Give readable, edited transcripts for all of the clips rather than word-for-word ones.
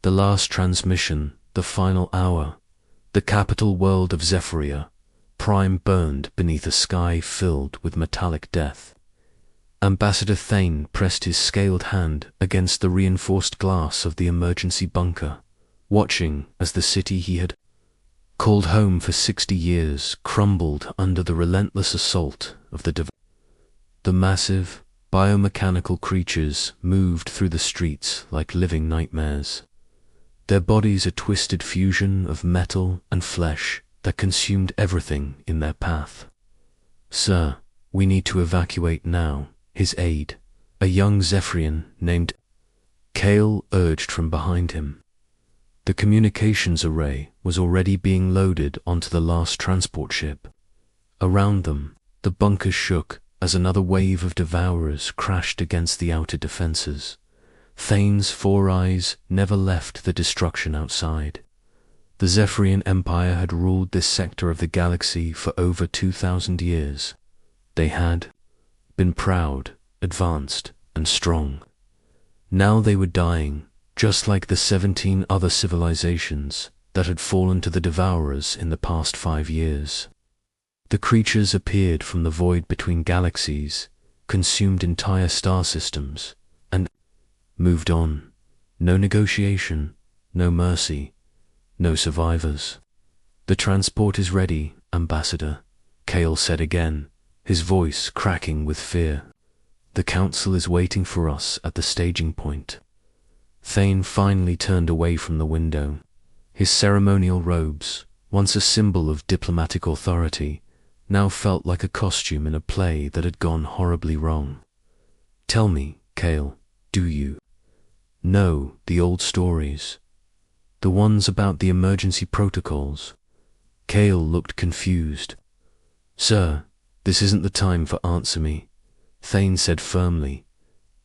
The last transmission, the final hour. The capital world of Zephria Prime burned beneath a sky filled with metallic death. Ambassador Thane pressed his scaled hand against the reinforced glass of the emergency bunker, watching as the city he had called home for 60 years crumbled under the relentless assault of the devourers. The massive, biomechanical creatures moved through the streets like living nightmares, their bodies a twisted fusion of metal and flesh that consumed everything in their path. "Sir, we need to evacuate now," his aide, a young Zephrian named Kale, urged from behind him. The communications array was already being loaded onto the last transport ship. Around them, the bunker shook as another wave of devourers crashed against the outer defenses. Thane's four eyes never left the destruction outside. The Zephrian Empire had ruled this sector of the galaxy for over 2,000 years. They had been proud, advanced, and strong. Now they were dying, just like the 17 other civilizations that had fallen to the devourers in the past 5 years. The creatures appeared from the void between galaxies, consumed entire star systems, and moved on. No negotiation, no mercy, no survivors. "The transport is ready, Ambassador," Kale said again, his voice cracking with fear. "The Council is waiting for us at the staging point." Thane finally turned away from the window. His ceremonial robes, once a symbol of diplomatic authority, now felt like a costume in a play that had gone horribly wrong. "Tell me, Kale, do you know the old stories? The ones about the emergency protocols?" Kale looked confused. "Sir, this isn't the time for answer me," Thane said firmly.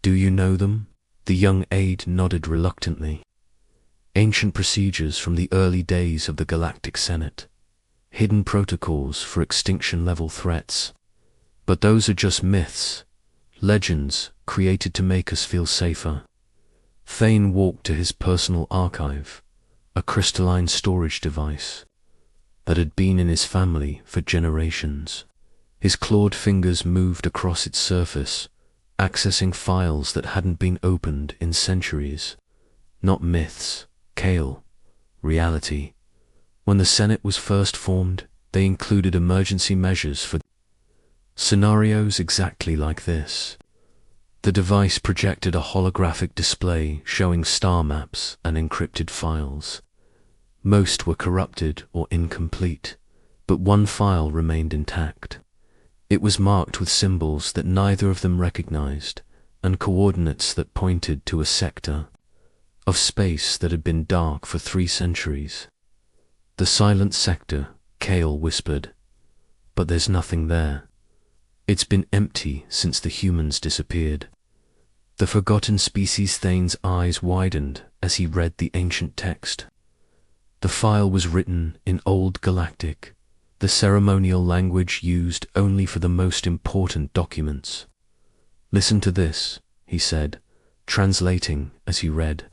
"Do you know them?" The young aide nodded reluctantly. "Ancient procedures from the early days of the Galactic Senate. Hidden protocols for extinction-level threats. But those are just myths, legends created to make us feel safer." Thane walked to his personal archive, a crystalline storage device that had been in his family for generations. His clawed fingers moved across its surface, accessing files that hadn't been opened in centuries. Not myths, Kale, reality. When the Senate was first formed, they included emergency measures for scenarios exactly like this. The device projected a holographic display showing star maps and encrypted files. Most were corrupted or incomplete, but one file remained intact. It was marked with symbols that neither of them recognized, and coordinates that pointed to a sector of space that had been dark for 3 centuries. "The silent sector," Kale whispered. "But there's nothing there. It's been empty since the humans disappeared." The forgotten species Thane's eyes widened as he read the ancient text. The file was written in Old Galactic, the ceremonial language used only for the most important documents. "Listen to this," he said, translating as he read.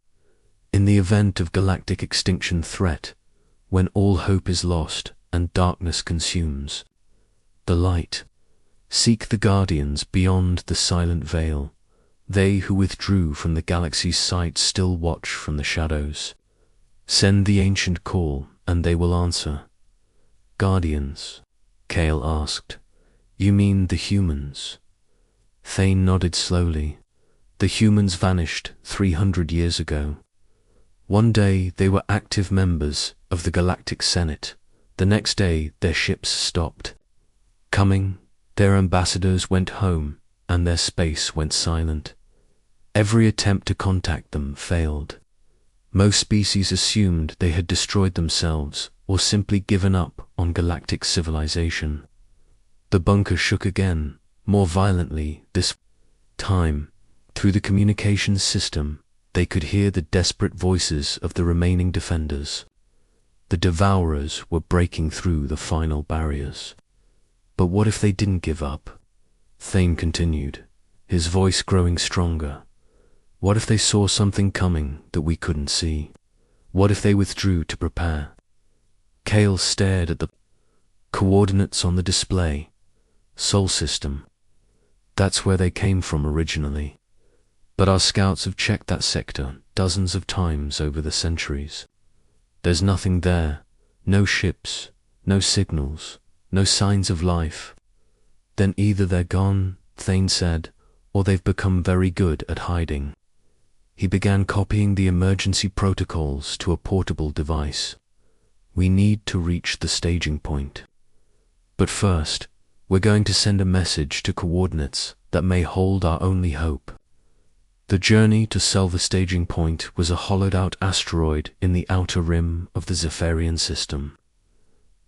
"In the event of galactic extinction threat, when all hope is lost and darkness consumes the light, seek the guardians beyond the silent veil. They who withdrew from the galaxy's sight still watch from the shadows. Send the ancient call, and they will answer." "Guardians?" Kale asked. "You mean the humans?" Thane nodded slowly. "The humans vanished 300 years ago. One day they were active members of the Galactic Senate. The next day their ships stopped coming, their ambassadors went home, and their space went silent. Every attempt to contact them failed. Most species assumed they had destroyed themselves or simply given up on galactic civilization." The bunker shook again, more violently this time. Through the communications system, they could hear the desperate voices of the remaining defenders. The devourers were breaking through the final barriers. "But what if they didn't give up?" Thane continued, his voice growing stronger. "What if they saw something coming that we couldn't see? What if they withdrew to prepare? Kale stared at the coordinates on the display. Sol system. That's where they came from originally. But our scouts have checked that sector dozens of times over the centuries. There's nothing there. No ships, no signals, no signs of life. Then either they're gone, Thane said, or they've become very good at hiding. He began copying the emergency protocols to a portable device. We need to reach the staging point. But first, we're going to send a message to coordinates that may hold our only hope. The journey to Selva staging point was a hollowed-out asteroid in the outer rim of the Zephrian system.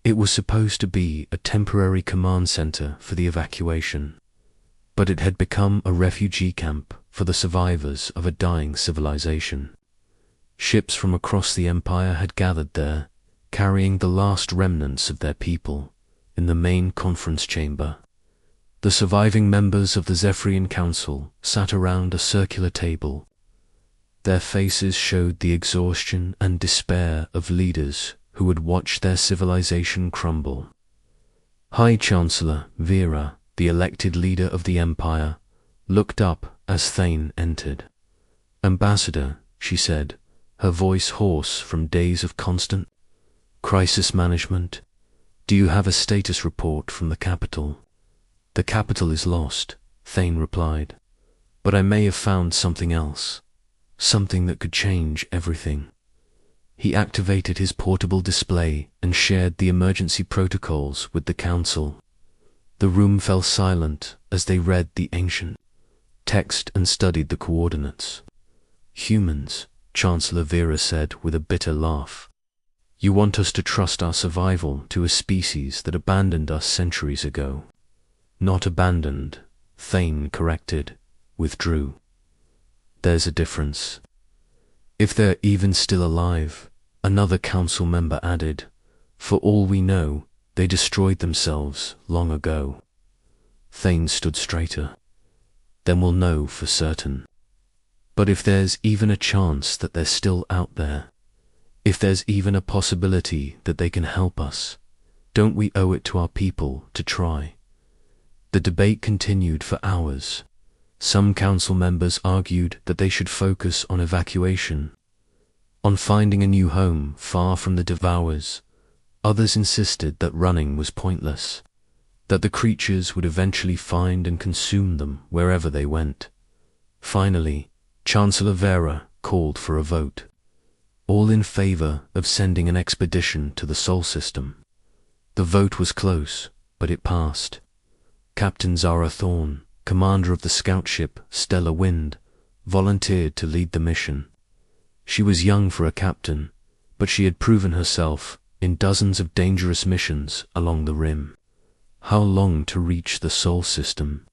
It was supposed to be a temporary command center for the evacuation, but it had become a refugee camp for the survivors of a dying civilization. Ships from across the Empire had gathered there, carrying the last remnants of their people, in the main conference chamber. The surviving members of the Zephrian Council sat around a circular table. Their faces showed the exhaustion and despair of leaders who would watch their civilization crumble. High Chancellor Vera, the elected leader of the Empire, looked up as Thane entered. "Ambassador," she said, her voice hoarse from days of constant crisis management, "do you have a status report from the capital?" "The capital is lost," Thane replied, "but I may have found something else, something that could change everything." He activated his portable display and shared the emergency protocols with the council. The room fell silent as they read the ancient text and studied the coordinates. "Humans," Chancellor Vera said with a bitter laugh. "You want us to trust our survival to a species that abandoned us centuries ago." "Not abandoned," Thane corrected, withdrew. "There's a difference. If they're even still alive," another council member added. "For all we know, they destroyed themselves long ago." Thane stood straighter. "Then we'll know for certain. But if there's even a chance that they're still out there, if there's even a possibility that they can help us, don't we owe it to our people to try?" The debate continued for hours. Some council members argued that they should focus on evacuation, on finding a new home far from the devourers. Others insisted that running was pointless, that the creatures would eventually find and consume them wherever they went. Finally, Chancellor Vera called for a vote. All in favor of sending an expedition to the Sol system. The vote was close, but it passed. Captain Zara Thorne, commander of the scout ship Stellar Wind, volunteered to lead the mission. She was young for a captain, but she had proven herself in dozens of dangerous missions along the rim. "How long to reach the Sol system?"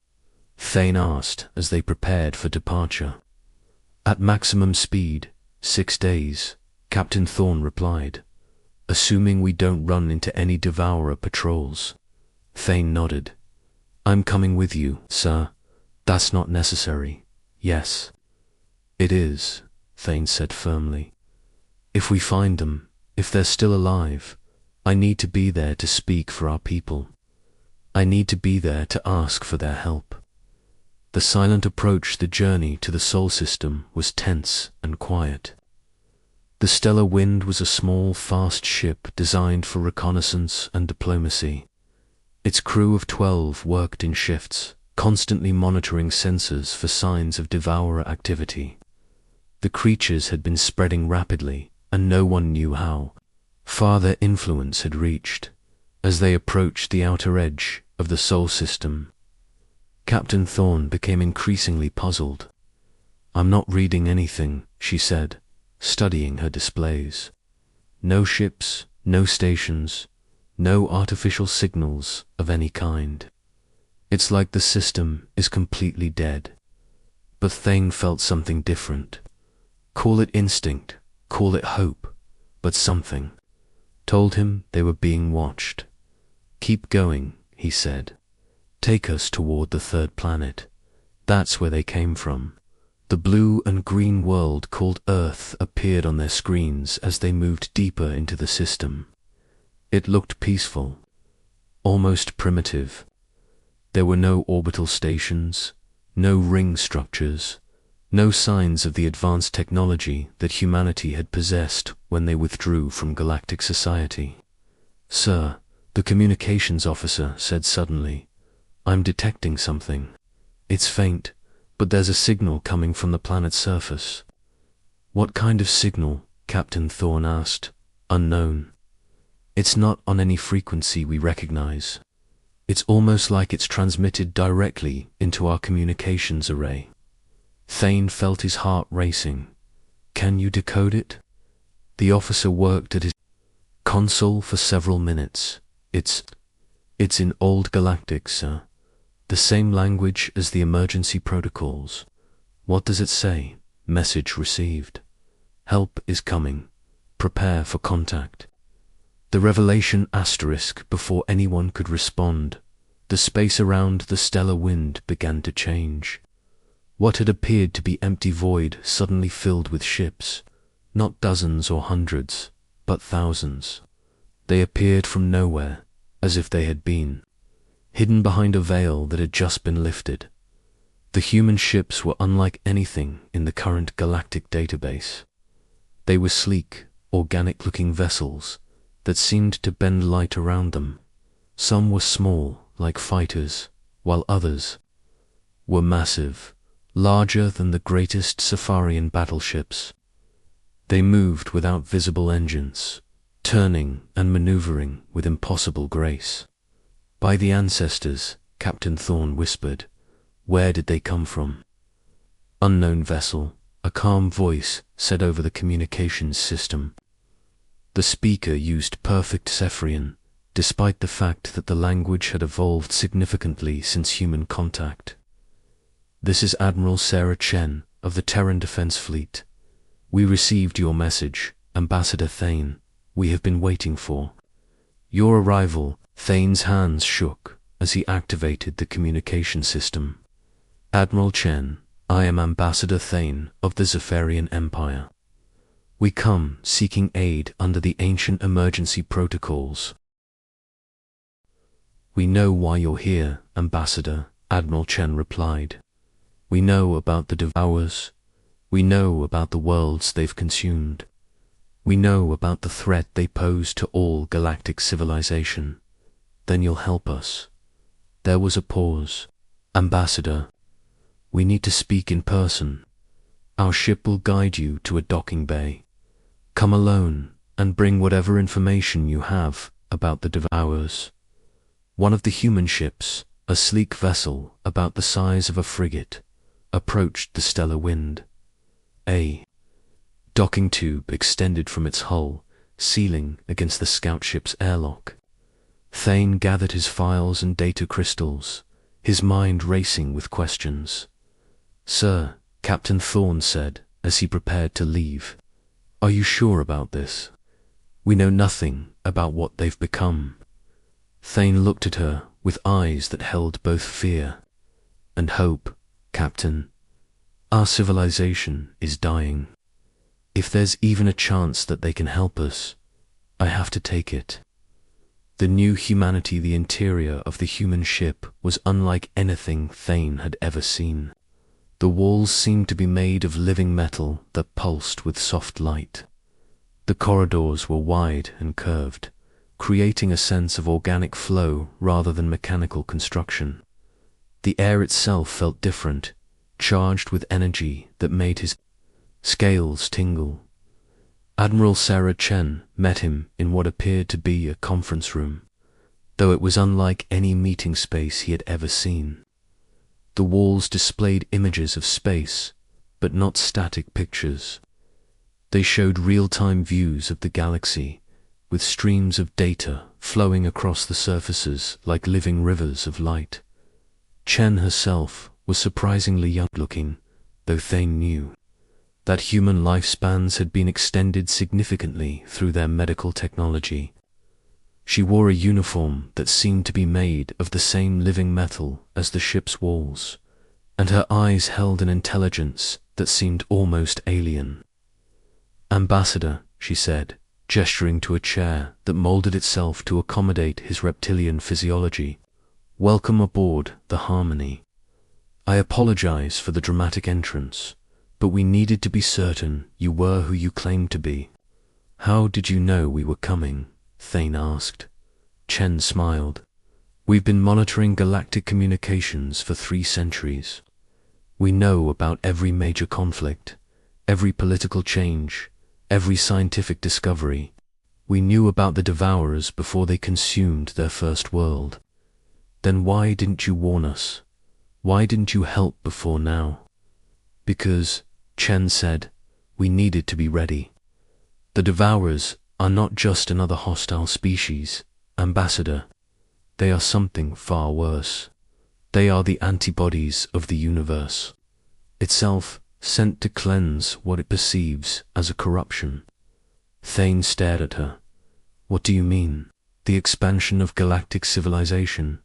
Thane asked as they prepared for departure. "At maximum speed, 6 days," Captain Thorne replied, "assuming we don't run into any devourer patrols." Thane nodded. "I'm coming with you, sir." "That's not necessary." "Yes, it is," Thane said firmly. "If we find them, if they're still alive, I need to be there to speak for our people. I need to be there to ask for their help." The silent approach the journey to the Sol system was tense and quiet. The Stellar Wind was a small, fast ship designed for reconnaissance and diplomacy. Its crew of 12 worked in shifts, constantly monitoring sensors for signs of devourer activity. The creatures had been spreading rapidly, and no one knew how far their influence had reached. As they approached the outer edge of the Sol system, Captain Thorne became increasingly puzzled. "I'm not reading anything," she said, studying her displays. "No ships, no stations, no artificial signals of any kind. It's like the system is completely dead." But Thane felt something different. Call it instinct, call it hope, but something told him they were being watched. "Keep going," he said. "Take us toward the third planet. That's where they came from. The blue and green world called Earth appeared on their screens as they moved deeper into the system. It looked peaceful, almost primitive. There were no orbital stations, no ring structures, no signs of the advanced technology that humanity had possessed when they withdrew from galactic society. "Sir," the communications officer said suddenly, "I'm detecting something. It's faint, but there's a signal coming from the planet's surface." "What kind of signal?" Captain Thorne asked. "Unknown. It's not on any frequency we recognize. It's almost like it's transmitted directly into our communications array." Thane felt his heart racing. "Can you decode it?" The officer worked at his console for several minutes. It's in Old Galactic, sir. The same language as the emergency protocols." "What does it say?" "Message received. Help is coming. Prepare for contact." The revelation asterisk before anyone could respond. The space around the stellar wind began to change. What had appeared to be empty void suddenly filled with ships, not dozens or hundreds, but thousands. They appeared from nowhere, as if they had been hidden behind a veil that had just been lifted. The human ships were unlike anything in the current galactic database. They were sleek, organic-looking vessels that seemed to bend light around them. Some were small, like fighters, while others were massive, larger than the greatest Zephrian battleships. They moved without visible engines, turning and maneuvering with impossible grace. "By the ancestors," Captain Thorne whispered. "Where did they come from?" "Unknown vessel," a calm voice said over the communications system. The speaker used perfect Zephrian, despite the fact that the language had evolved significantly since human contact. "This is Admiral Sarah Chen of the Terran Defense Fleet. We received your message, Ambassador Thane. We have been waiting for your arrival." Thane's hands shook as he activated the communication system. "Admiral Chen, I am Ambassador Thane of the Zephrian Empire. We come seeking aid under the ancient emergency protocols." "We know why you're here, Ambassador," Admiral Chen replied. "We know about the devourers. We know about the worlds they've consumed. We know about the threat they pose to all galactic civilization. Then you'll help us." There was a pause. "Ambassador, we need to speak in person. Our ship will guide you to a docking bay. Come alone and bring whatever information you have about the devourers." One of the human ships, a sleek vessel about the size of a frigate, approached the stellar wind. A docking tube extended from its hull, sealing against the scout ship's airlock. Thane gathered his files and data crystals, his mind racing with questions. "Sir," Captain Thorne said as he prepared to leave, "are you sure about this? We know nothing about what they've become." Thane looked at her with eyes that held both fear and hope. "Captain, our civilization is dying. If there's even a chance that they can help us, I have to take it." The new humanity, the interior of the human ship, was unlike anything Thane had ever seen. The walls seemed to be made of living metal that pulsed with soft light. The corridors were wide and curved, creating a sense of organic flow rather than mechanical construction. The air itself felt different, charged with energy that made his scales tingle. Admiral Sarah Chen met him in what appeared to be a conference room, though it was unlike any meeting space he had ever seen. The walls displayed images of space, but not static pictures. They showed real-time views of the galaxy, with streams of data flowing across the surfaces like living rivers of light. Chen herself was surprisingly young-looking, though Thane knew that human lifespans had been extended significantly through their medical technology. She wore a uniform that seemed to be made of the same living metal as the ship's walls, and her eyes held an intelligence that seemed almost alien. "Ambassador," she said, gesturing to a chair that molded itself to accommodate his reptilian physiology. "Welcome aboard the Harmony. I apologize for the dramatic entrance, but we needed to be certain you were who you claimed to be." "How did you know we were coming?" Thane asked. Chen smiled. "We've been monitoring galactic communications for 3 centuries. We know about every major conflict, every political change, every scientific discovery. We knew about the devourers before they consumed their first world. Then why didn't you warn us? Why didn't you help before now?" "Because," Chen said, "we needed to be ready. The devourers are not just another hostile species, Ambassador. They are something far worse. They are the antibodies of the universe itself, sent to cleanse what it perceives as a corruption." Thane stared at her. "What do you mean?" "The expansion of galactic civilization,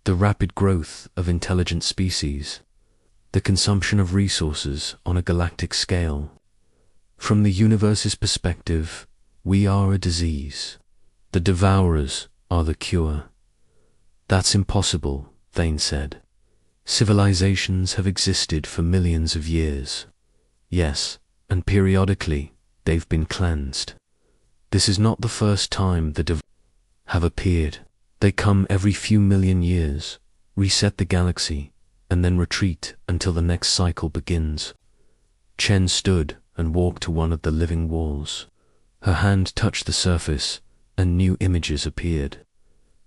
the rapid growth of intelligent species, the consumption of resources on a galactic scale. From the universe's perspective, we are a disease. The devourers are the cure." "That's impossible," Thane said. "Civilizations have existed for millions of years." "Yes, and periodically they've been cleansed. This is not the first time the devourers have appeared. They come every few million years, reset the galaxy, and then retreat until the next cycle begins." Chen stood and walked to one of the living walls. Her hand touched the surface, and new images appeared.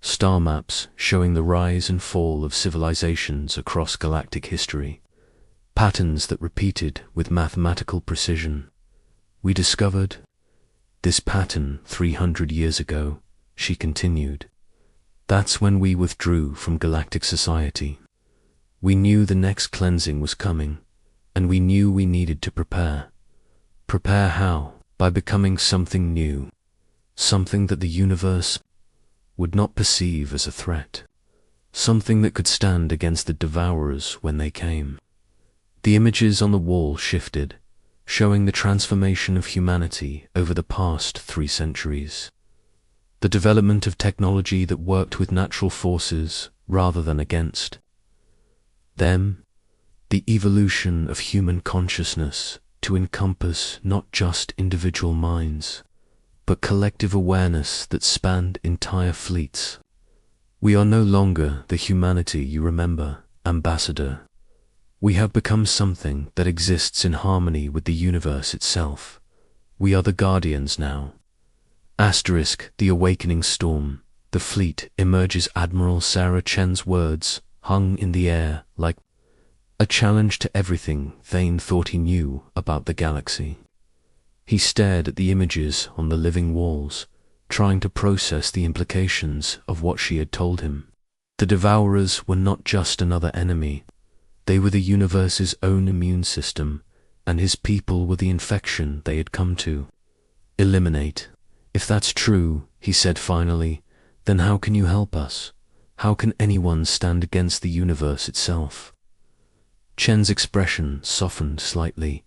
Star maps showing the rise and fall of civilizations across galactic history. Patterns that repeated with mathematical precision. "We discovered this pattern 300 years ago," she continued. "That's when we withdrew from galactic society. We knew the next cleansing was coming, and we knew we needed to prepare. Prepare how? By becoming something new, something that the universe would not perceive as a threat, something that could stand against the devourers when they came." The images on the wall shifted, showing the transformation of humanity over the past 3 centuries. The development of technology that worked with natural forces rather than against them. The evolution of human consciousness to encompass not just individual minds, but collective awareness that spanned entire fleets. "We are no longer the humanity you remember, Ambassador. We have become something that exists in harmony with the universe itself. We are the guardians now." The awakening storm. The fleet emerges. Admiral Sarah Chen's words hung in the air like a challenge to everything Thane thought he knew about the galaxy. He stared at the images on the living walls, trying to process the implications of what she had told him. The devourers were not just another enemy. They were the universe's own immune system, and his people were the infection they had come to eliminate. "If that's true," he said finally, "then how can you help us? How can anyone stand against the universe itself?" Chen's expression softened slightly.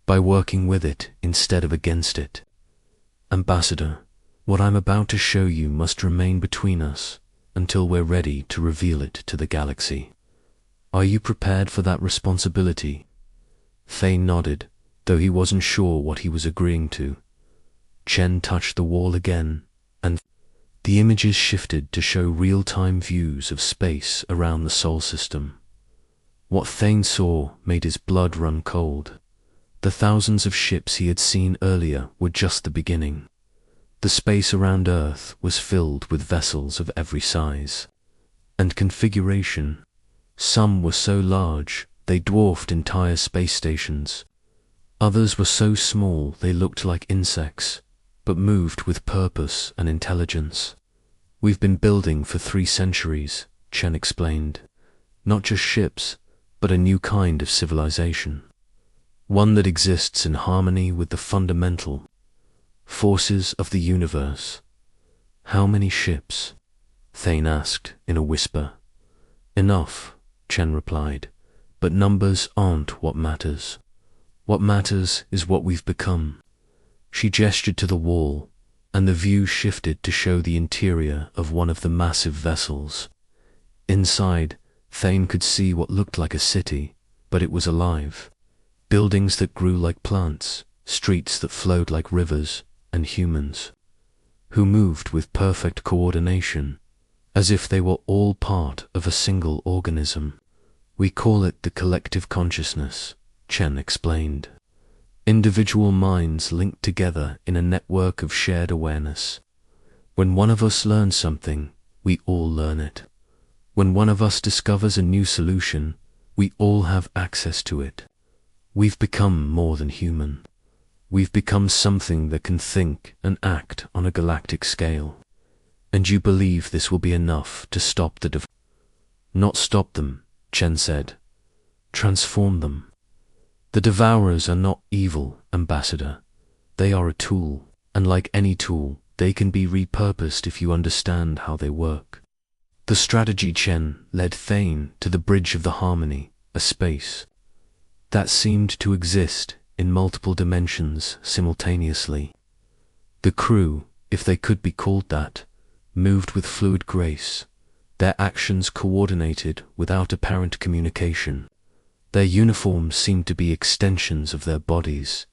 "By working with it instead of against it. Ambassador, what I'm about to show you must remain between us until we're ready to reveal it to the galaxy. Are you prepared for that responsibility?" Thane nodded, though he wasn't sure what he was agreeing to. Chen touched the wall again, and the images shifted to show real-time views of space around the Sol system. What Thane saw made his blood run cold. The thousands of ships he had seen earlier were just the beginning. The space around Earth was filled with vessels of every size and configuration. Some were so large they dwarfed entire space stations. Others were so small they looked like insects, but moved with purpose and intelligence. "We've been building for 3 centuries, Chen explained. "Not just ships, but a new kind of civilization. One that exists in harmony with the fundamental forces of the universe." "How many ships?" Thane asked in a whisper. "Enough," Chen replied, "but numbers aren't what matters. What matters is what we've become. She gestured to the wall, and the view shifted to show the interior of one of the massive vessels. Inside, Thane could see what looked like a city, but it was alive. Buildings that grew like plants, streets that flowed like rivers, and humans who moved with perfect coordination, as if they were all part of a single organism. We call it the collective consciousness, Chen explained. Individual minds linked together in a network of shared awareness. When one of us learns something, we all learn it. When one of us discovers a new solution, we all have access to it. We've become more than human. We've become something that can think and act on a galactic scale. And you believe this will be enough to stop the Not stop them, Chen said. Transform them. The devourers are not evil, Ambassador. They are a tool, and like any tool, they can be repurposed if you understand how they work. The strategy Chen led Thane to the bridge of the harmony, a space that seemed to exist in multiple dimensions simultaneously. The crew, if they could be called that, moved with fluid grace, their actions coordinated without apparent communication. Their uniforms seemed to be extensions of their bodies,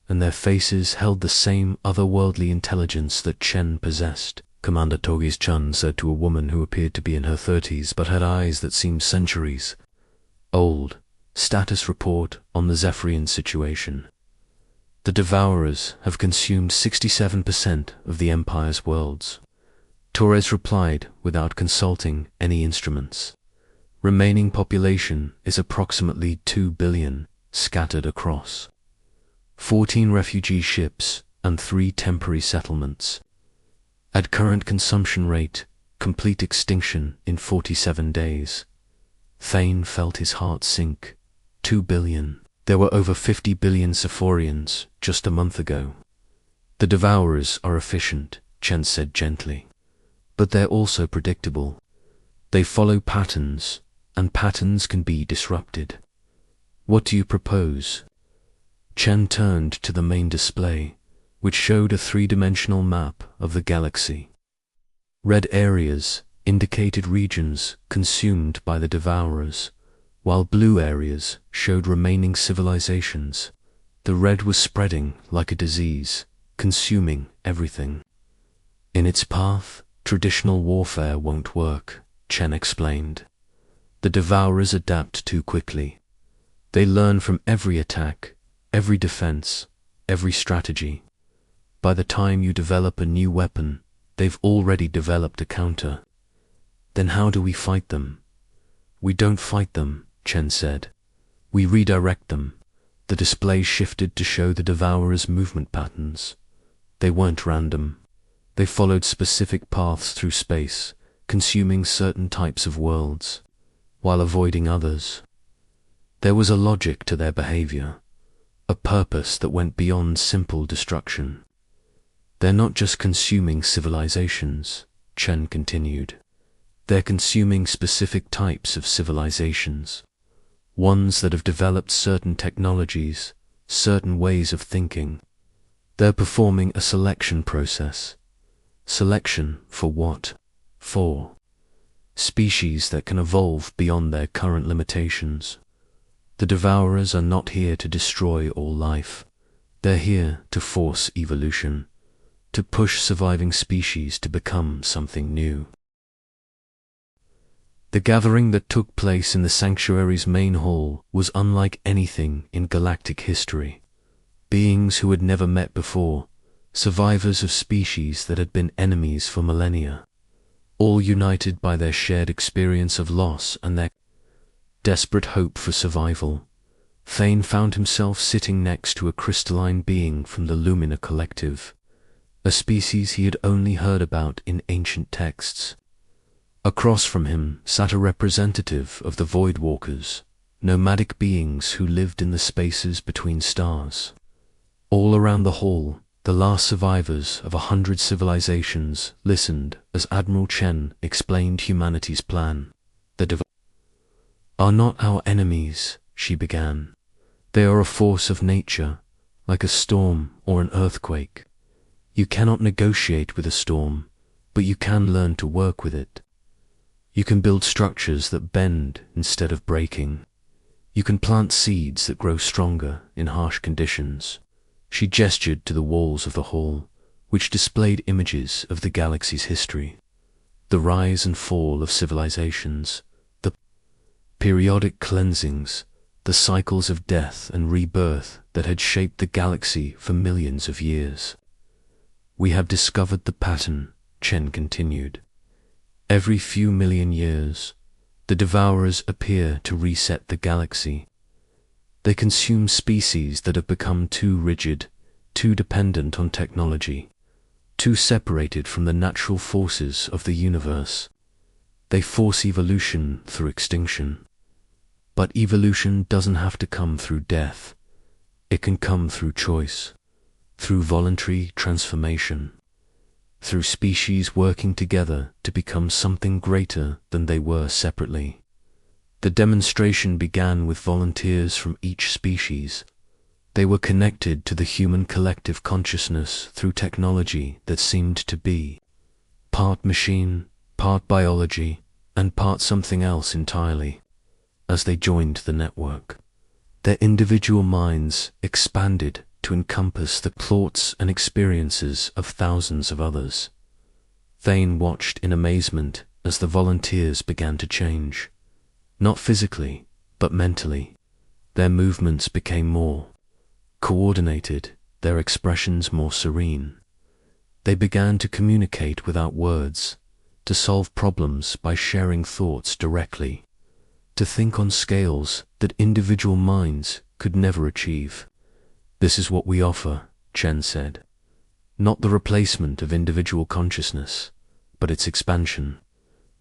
and their faces held the same otherworldly intelligence that Chen possessed. Commander Togi's Chun said to a woman who appeared to be in her 30s but had eyes that seemed centuries old. Status report on the Zephrian situation. The devourers have consumed 67% of the Empire's worlds. Torres replied without consulting any instruments. Remaining population is approximately 2 billion, scattered across 14 refugee ships and 3 temporary settlements. At current consumption rate, complete extinction in 47 days. Thane felt his heart sink. 2 billion. There were over 50 billion Zephorians just a month ago. The devourers are efficient, Chen said gently. But they're also predictable. They follow patterns, and patterns can be disrupted. What do you propose? Chen turned to the main display, which showed a 3-dimensional map of the galaxy. Red areas indicated regions consumed by the devourers, while blue areas showed remaining civilizations. The red was spreading like a disease, consuming everything. In its path, traditional warfare won't work, Chen explained. The devourers adapt too quickly. They learn from every attack, every defense, every strategy. By the time you develop a new weapon, they've already developed a counter. Then how do we fight them? We don't fight them, Chen said. We redirect them. The display shifted to show the devourers' movement patterns. They weren't random. They followed specific paths through space, consuming certain types of worlds, while avoiding others. There was a logic to their behavior, a purpose that went beyond simple destruction. They're not just consuming civilizations, Chen continued. They're consuming specific types of civilizations, ones that have developed certain technologies, certain ways of thinking. They're performing a selection process. Selection for what? For species that can evolve beyond their current limitations. The devourers are not here to destroy all life. They're here to force evolution, to push surviving species to become something new. The gathering that took place in the sanctuary's main hall was unlike anything in galactic history. Beings who had never met before, survivors of species that had been enemies for millennia, all united by their shared experience of loss and their desperate hope for survival. Thane found himself sitting next to a crystalline being from the Lumina Collective, a species he had only heard about in ancient texts. Across from him sat a representative of the Void Walkers, nomadic beings who lived in the spaces between stars. All around the hall, the last survivors of 100 civilizations listened as Admiral Chen explained humanity's plan. The devourers are not our enemies, she began. They are a force of nature, like a storm or an earthquake. You cannot negotiate with a storm, but you can learn to work with it. You can build structures that bend instead of breaking. You can plant seeds that grow stronger in harsh conditions. She gestured to the walls of the hall, which displayed images of the galaxy's history, the rise and fall of civilizations, the periodic cleansings, the cycles of death and rebirth that had shaped the galaxy for millions of years. We have discovered the pattern, Chen continued. Every few million years, the devourers appear to reset the galaxy. They consume species that have become too rigid, too dependent on technology, too separated from the natural forces of the universe. They force evolution through extinction. But evolution doesn't have to come through death. It can come through choice, through voluntary transformation, through species working together to become something greater than they were separately. The demonstration began with volunteers from each species. They were connected to the human collective consciousness through technology that seemed to be part machine, part biology, and part something else entirely. As they joined the network, their individual minds expanded to encompass the thoughts and experiences of thousands of others. Thane watched in amazement as the volunteers began to change. Not physically, but mentally. Their movements became more coordinated, their expressions more serene. They began to communicate without words, to solve problems by sharing thoughts directly, to think on scales that individual minds could never achieve. This is what we offer, Chen said. Not the replacement of individual consciousness, but its expansion.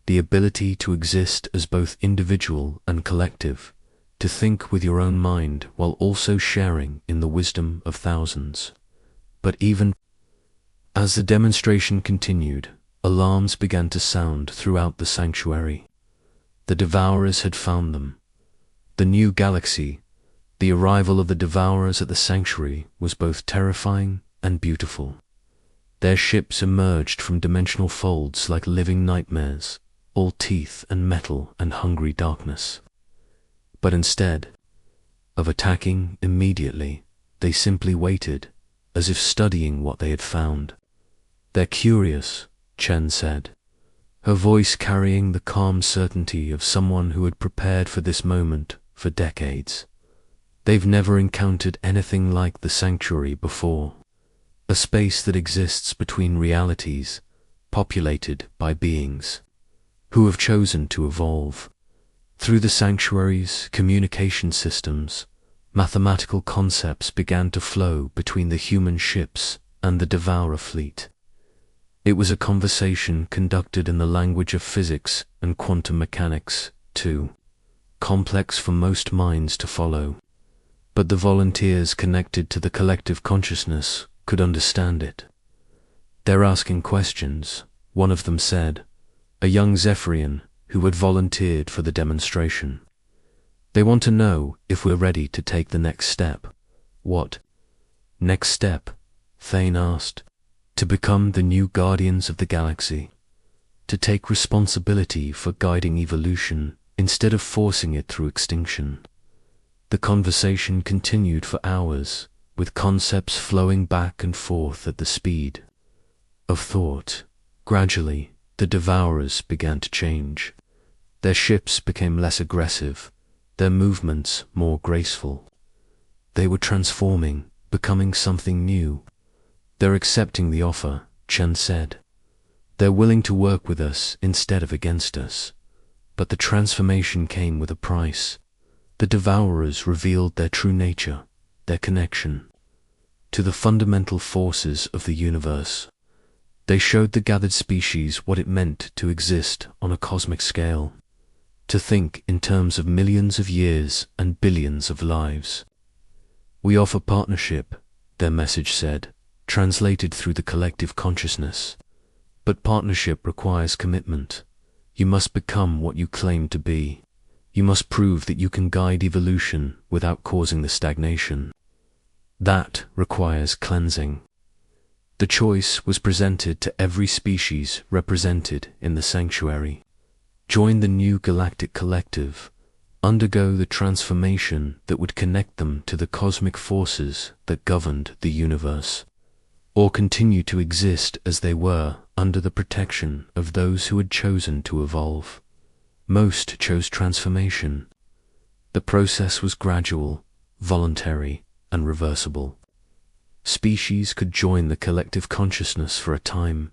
The ability to exist as both individual and collective, to think with your own mind while also sharing in the wisdom of thousands. But even as the demonstration continued, alarms began to sound throughout the sanctuary. The devourers had found them. The new galaxy, the arrival of the devourers at the sanctuary was both terrifying and beautiful. Their ships emerged from dimensional folds like living nightmares, all teeth and metal and hungry darkness. But instead of attacking immediately, they simply waited, as if studying what they had found. They're curious, Chen said, her voice carrying the calm certainty of someone who had prepared for this moment for decades. They've never encountered anything like the sanctuary before, a space that exists between realities, populated by beings who have chosen to evolve. Through the sanctuary's communication systems, mathematical concepts began to flow between the human ships and the devourer fleet. It was a conversation conducted in the language of physics and quantum mechanics, too complex for most minds to follow. But the volunteers connected to the collective consciousness could understand it. They're asking questions, one of them said, a young Zephrian who had volunteered for the demonstration. They want to know if we're ready to take the next step. What next step? Thane asked. To become the new guardians of the galaxy. To take responsibility for guiding evolution instead of forcing it through extinction. The conversation continued for hours, with concepts flowing back and forth at the speed of thought. Gradually, the devourers began to change. Their ships became less aggressive, their movements more graceful. They were transforming, becoming something new. They're accepting the offer, Chen said. They're willing to work with us instead of against us. But the transformation came with a price. The devourers revealed their true nature, their connection to the fundamental forces of the universe. They showed the gathered species what it meant to exist on a cosmic scale, to think in terms of millions of years and billions of lives. We offer partnership, their message said, translated through the collective consciousness. But partnership requires commitment. You must become what you claim to be. You must prove that you can guide evolution without causing the stagnation. That requires cleansing. The choice was presented to every species represented in the sanctuary. Join the new galactic collective, undergo the transformation that would connect them to the cosmic forces that governed the universe, or continue to exist as they were under the protection of those who had chosen to evolve. Most chose transformation. The process was gradual, voluntary, and reversible. Species could join the collective consciousness for a time,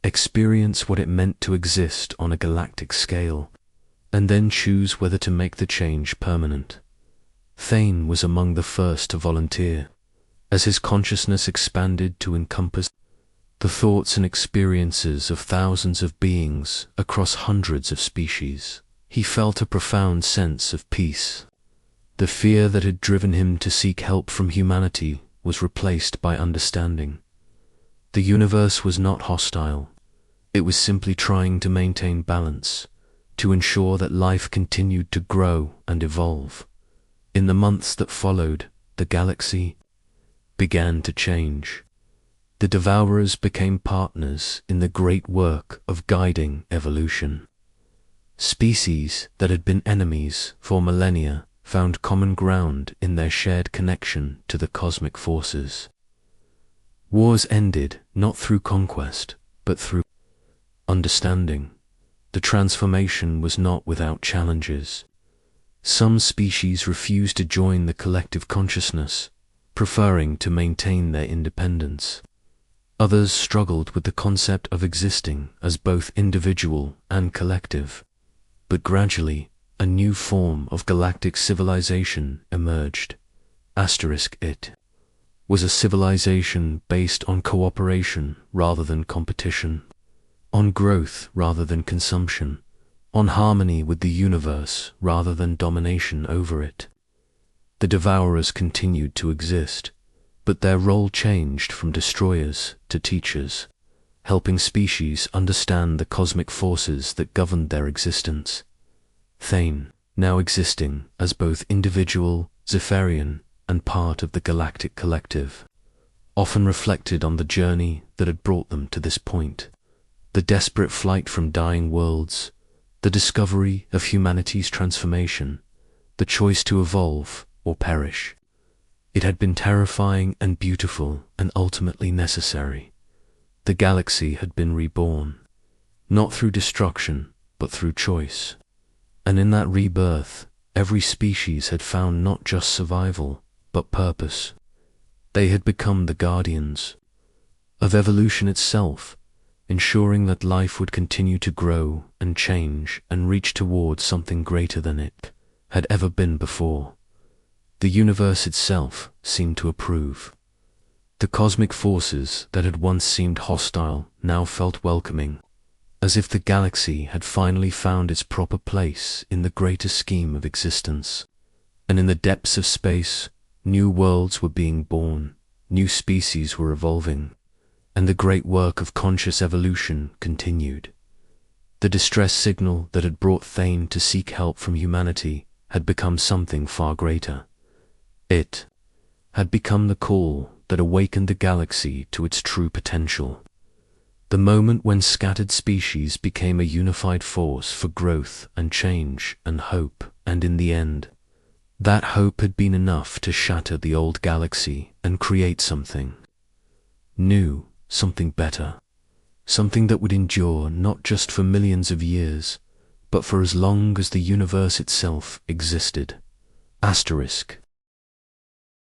experience what it meant to exist on a galactic scale, and then choose whether to make the change permanent. Thane was among the first to volunteer. As his consciousness expanded to encompass the thoughts and experiences of thousands of beings across hundreds of species, he felt a profound sense of peace. The fear that had driven him to seek help from humanity was replaced by understanding. The universe was not hostile. It was simply trying to maintain balance, to ensure that life continued to grow and evolve. In the months that followed, the galaxy began to change. The devourers became partners in the great work of guiding evolution. Species that had been enemies for millennia found common ground in their shared connection to the cosmic forces. Wars ended not through conquest, but through understanding. The transformation was not without challenges. Some species refused to join the collective consciousness, preferring to maintain their independence. Others struggled with the concept of existing as both individual and collective. But gradually, a new form of galactic civilization emerged. It was a civilization based on cooperation rather than competition, on growth rather than consumption, on harmony with the universe rather than domination over it. The devourers continued to exist, but their role changed from destroyers to teachers, helping species understand the cosmic forces that governed their existence. Thane, now existing as both individual, Zephrian, and part of the galactic collective, often reflected on the journey that had brought them to this point. The desperate flight from dying worlds, the discovery of humanity's transformation, the choice to evolve or perish. It had been terrifying and beautiful and ultimately necessary. The galaxy had been reborn, not through destruction, but through choice. And in that rebirth, every species had found not just survival, but purpose. They had become the guardians of evolution itself, ensuring that life would continue to grow and change and reach towards something greater than it had ever been before. The universe itself seemed to approve. The cosmic forces that had once seemed hostile now felt welcoming, as if the galaxy had finally found its proper place in the greater scheme of existence. And in the depths of space, new worlds were being born, new species were evolving, and the great work of conscious evolution continued. The distress signal that had brought Thane to seek help from humanity had become something far greater. It had become the call that awakened the galaxy to its true potential. The moment when scattered species became a unified force for growth and change and hope, and in the end, that hope had been enough to shatter the old galaxy and create something new, something better, something that would endure not just for millions of years, but for as long as the universe itself existed.